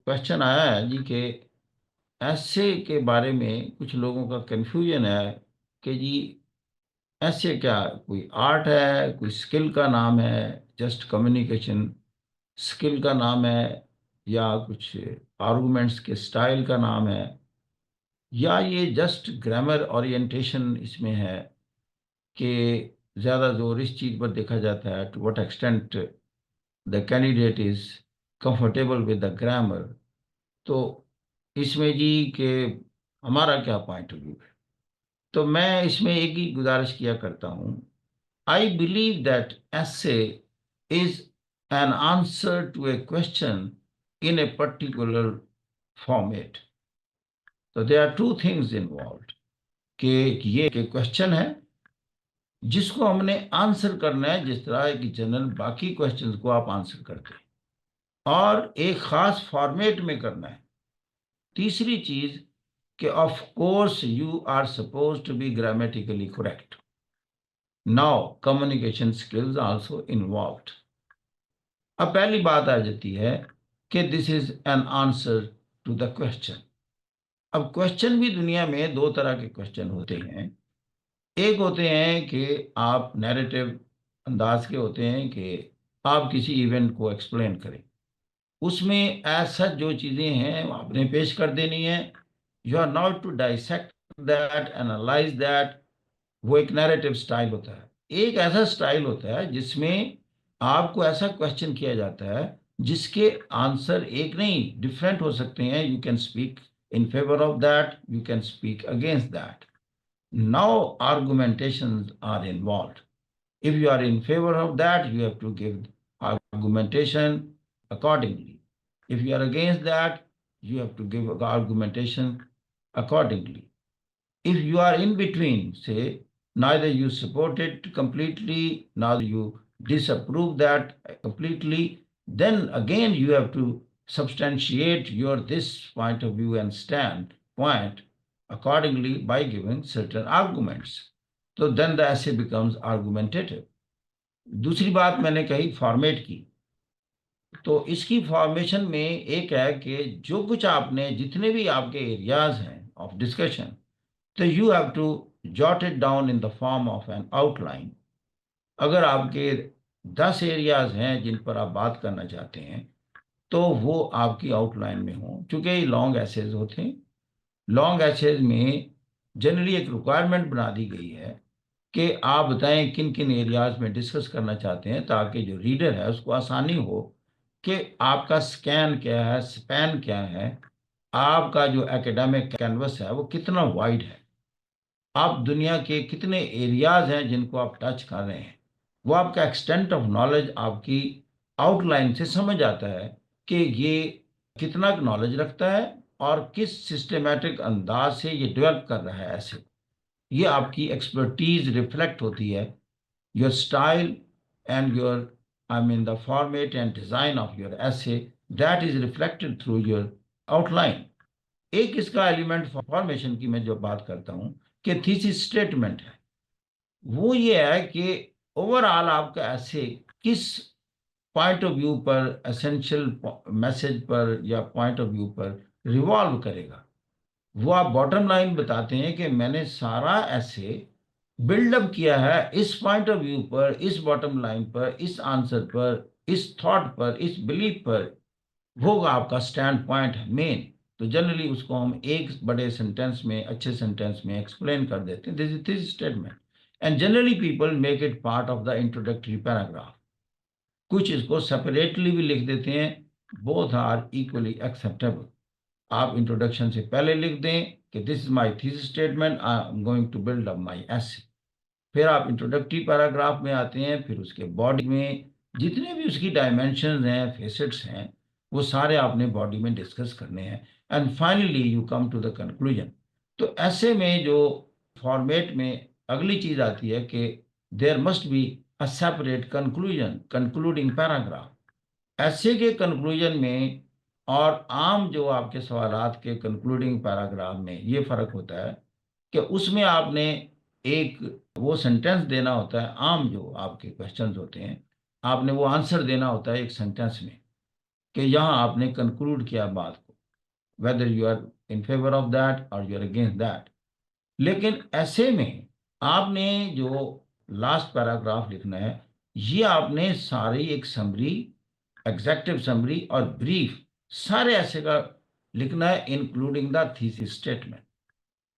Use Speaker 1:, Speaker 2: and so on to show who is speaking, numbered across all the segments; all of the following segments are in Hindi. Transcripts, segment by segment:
Speaker 1: क्वेश्चन आया है जी कि ऐसे के बारे में कुछ लोगों का कंफ्यूजन है कि जी ऐसे क्या कोई आर्ट है, कोई स्किल का नाम है, जस्ट कम्युनिकेशन स्किल का नाम है, या कुछ आर्गुमेंट्स के स्टाइल का नाम है, या ये जस्ट ग्रामर ओरिएंटेशन इसमें है कि ज़्यादा जोर इस चीज़ पर देखा जाता है to what extent the candidate is comfortable with the grammar. तो इसमें जी कि हमारा क्या पॉइंट ऑफ व्यू है, तो मैं इसमें एक ही गुजारिश किया करता हूँ। I believe that essay is an answer to a question in a particular format. तो there are two things involve कि ये के क्वेश्चन है जिसको हमने आंसर करना है जिस तरह की जनरल बाकी क्वेश्चंस को आप आंसर करते हैं, और एक खास फॉर्मेट में करना है। तीसरी चीज कि of course you are suppose to be grammatically correct. Now communication skills also involved. अब पहली बात आ जाती है कि this is an answer to the question. अब क्वेश्चन भी दुनिया में दो तरह के क्वेश्चन होते हैं। एक होते हैं कि आप नैरेटिव अंदाज के होते हैं कि आप किसी इवेंट को एक्सप्लेन करें, उसमें ऐसा जो चीज़ें हैं वो आपने पेश कर देनी है। You are not to dissect that, analyze that. वो एक नैरेटिव स्टाइल होता है। एक ऐसा स्टाइल होता है जिसमें आपको ऐसा क्वेश्चन किया जाता है जिसके आंसर एक नहीं डिफरेंट हो सकते हैं। You can speak in favour of that, you can speak against that. Now argumentations are involved. If you are in favor of that, you have to give argumentation accordingly. If you are against that, you have to give argumentation accordingly. If you are in between, say, neither you support it completely, neither you disapprove that completely, then again you have to substantiate your this point of view and standpoint accordingly by giving certain arguments. So then the essay becomes argumentative. दूसरी बात मैंने कही फॉर्मेट की। तो इसकी फॉर्मेशन में एक है कि जो कुछ आपने जितने भी आपके एरियाज हैं ऑफ डिस्कशन, तो you have to jot it down in the form of an outline. अगर आपके 10 एरियाज हैं जिन पर आप बात करना चाहते हैं, तो वो आपकी आउटलाइन में हो। चूंकि ये लॉन्ग एसेज होते हैं, लॉन्ग एसेज में जनरली एक रिक्वायरमेंट बना दी गई है कि आप बताएं किन किन एरियाज में डिस्कस करना चाहते हैं, ताकि जो रीडर है उसको आसानी हो कि आपका स्कैन क्या है, स्पैन क्या है, आपका जो एकेडमिक कैनवस है वो कितना वाइड है, आप दुनिया के कितने एरियाज हैं जिनको आप टच कर रहे हैं। वो आपका एक्सटेंट ऑफ नॉलेज आपकी आउटलाइन से समझ आता है कि ये कितना नॉलेज रखता है और किस सिस्टमेटिक अंदाज से ये डेवलप कर रहा है। ऐसे ये आपकी एक्सपर्टीज रिफ्लेक्ट होती है। Your style and your I mean the format and design of your essay, that is reflected through your outline. एक इसका एलिमेंट फॉर्मेशन की मैं जो बात करता हूं कि थीसिस स्टेटमेंट है, वो ये है कि ओवरऑल आपका ऐसे किस पॉइंट ऑफ व्यू पर, एसेंशियल मैसेज पर या पॉइंट ऑफ व्यू पर रिवॉल्व करेगा। वो आप बॉटम लाइन बताते हैं कि मैंने सारा ऐसे बिल्डअप किया है इस पॉइंट ऑफ व्यू पर, इस बॉटम लाइन पर, इस आंसर पर, इस थॉट पर, इस बिलीफ पर। वो आपका स्टैंड पॉइंट है मेन। तो जनरली उसको हम एक बड़े सेंटेंस में, अच्छे सेंटेंस में एक्सप्लेन कर देते हैं, this is this statement. And generally people make it part of the introductory paragraph. कुछ इसको सेपरेटली भी लिख देते हैं। Both are equally acceptable. आप इंट्रोडक्शन से पहले लिख दें कि this is my thesis statement, I am going to build up my essay. फिर आप इंट्रोडक्टरी पैराग्राफ में आते हैं, फिर उसके बॉडी में जितने भी उसकी डायमेंशंस हैं, फेसेट्स हैं, वो सारे आपने बॉडी में डिस्कस करने हैं। And finally you come to the conclusion. तो ऐसे में जो फॉर्मेट में अगली चीज आती है कि there must be a separate conclusion, concluding paragraph. ऐसे के कंक्लूजन में और आम जो आपके सवालात के कंक्लूडिंग पैराग्राफ में ये फर्क होता है कि उसमें आपने एक वो सेंटेंस देना होता है। आम जो आपके क्वेश्चंस होते हैं, आपने वो आंसर देना होता है एक सेंटेंस में। कि यहाँ आपने कंक्लूड किया बात को, whether you are in favour of that or you are against that. लेकिन ऐसे में आपने जो लास्ट पैराग्राफ लिखना है, ये आपने सारी एक समरी, एग्जेक्टिव समरी और ब्रीफ सारे ऐसे का लिखना है, इंक्लूडिंग द थीसिस स्टेटमेंट।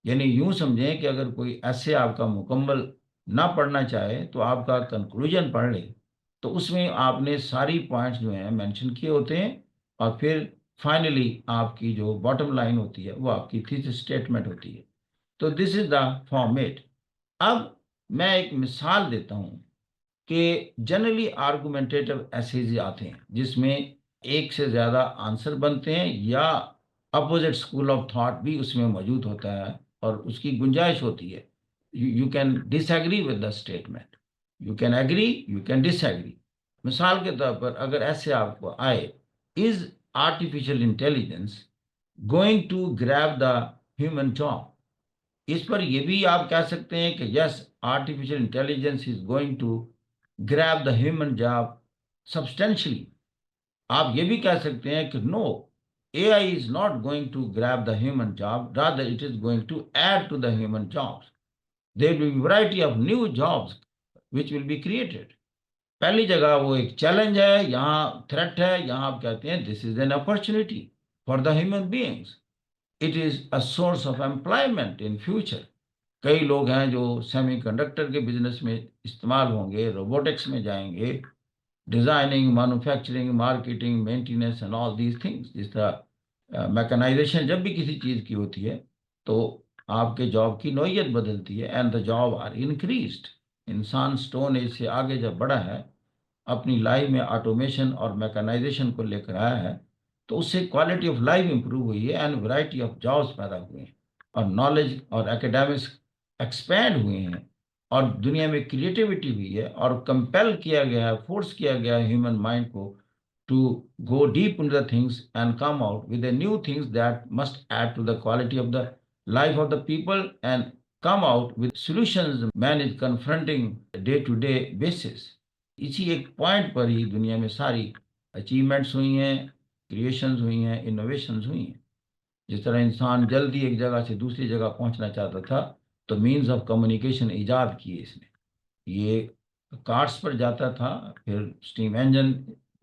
Speaker 1: यानी यूं समझें कि अगर कोई ऐसे आपका मुकम्मल ना पढ़ना चाहे तो आपका कंक्लूजन पढ़ ले, तो उसमें आपने सारी पॉइंट्स जो हैं मेंशन किए होते हैं, और फिर फाइनली आपकी जो बॉटम लाइन होती है वो आपकी थीसिस स्टेटमेंट होती है। तो दिस इज द फॉर्मेट। अब मैं एक मिसाल देता हूं कि जनरली आर्गुमेंटेटिव एसेज आते हैं जिसमें एक से ज्यादा आंसर बनते हैं, या अपोजिट स्कूल ऑफ थॉट भी उसमें मौजूद होता है और उसकी गुंजाइश होती है। You can disagree with the statement, you can agree, you can disagree. मिसाल के तौर पर अगर ऐसे आपको आए, is artificial intelligence going to grab the human job, इस पर यह भी आप कह सकते हैं कि yes, artificial intelligence is going to grab the human job substantially. आप ये भी कह सकते हैं कि no, AI is not going to grab the human job, rather it is going to add to the human jobs. There will be variety of new jobs which will be created. पहली जगह वो एक चैलेंज है, यहाँ थ्रेट है, यहाँ आप कहते हैं this is an opportunity for the human beings, it is a source of employment in future. कई लोग हैं जो सेमीकंडक्टर के बिजनेस में इस्तेमाल होंगे, रोबोटिक्स में जाएंगे, designing, manufacturing, marketing, maintenance and all these things. जिस तरह मैकेनाइजेशन जब भी किसी चीज़ की होती है तो आपके जॉब की नौइयत बदलती है, and the job are increased. इंसान स्टोन एज से आगे जब बढ़ा है, अपनी लाइफ में ऑटोमेशन और मैकेनाइजेशन को लेकर आया है, तो उससे क्वालिटी ऑफ लाइफ इंप्रूव हुई है एंड वैरायटी ऑफ जॉब्स पैदा हुए हैं, और नॉलेज और एकेडमिक्स एक्सपैंड हुए हैं, और दुनिया में क्रिएटिविटी हुई है, और कंपेल किया गया है, फोर्स किया गया है ह्यूमन माइंड को to go deep into the things and come out with the new things that must add to the quality of the life of the people, and come out with solutions man is confronting day to day basis। इसी एक पॉइंट पर ही दुनिया में सारी अचीवमेंट्स हुई हैं, क्रिएशंस हुई हैं, इनोवेशंस हुई हैं। जिस तरह इंसान जल्दी एक जगह से दूसरी जगह पहुंचना चाहता था, तो मीन्स ऑफ कम्युनिकेशन ईजाद किए इसने। ये कार्स पर जाता था, फिर स्टीम इंजन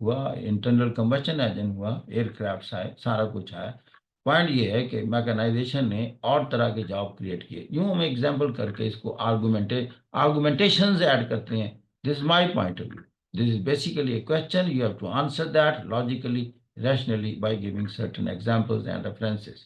Speaker 1: हुआ, इंटरनल कंबशन इंजन हुआ, एयरक्राफ्ट आए, सारा कुछ आया। पॉइंट ये है कि मैकेनाइजेशन ने और तरह के जॉब क्रिएट किए। यूं हम एग्जांपल करके इसको आर्गुमेंटेशंस ऐड करते हैं। This is my point of view, this is basically a question, you have to answer that logically, rationally by giving certain examples and references।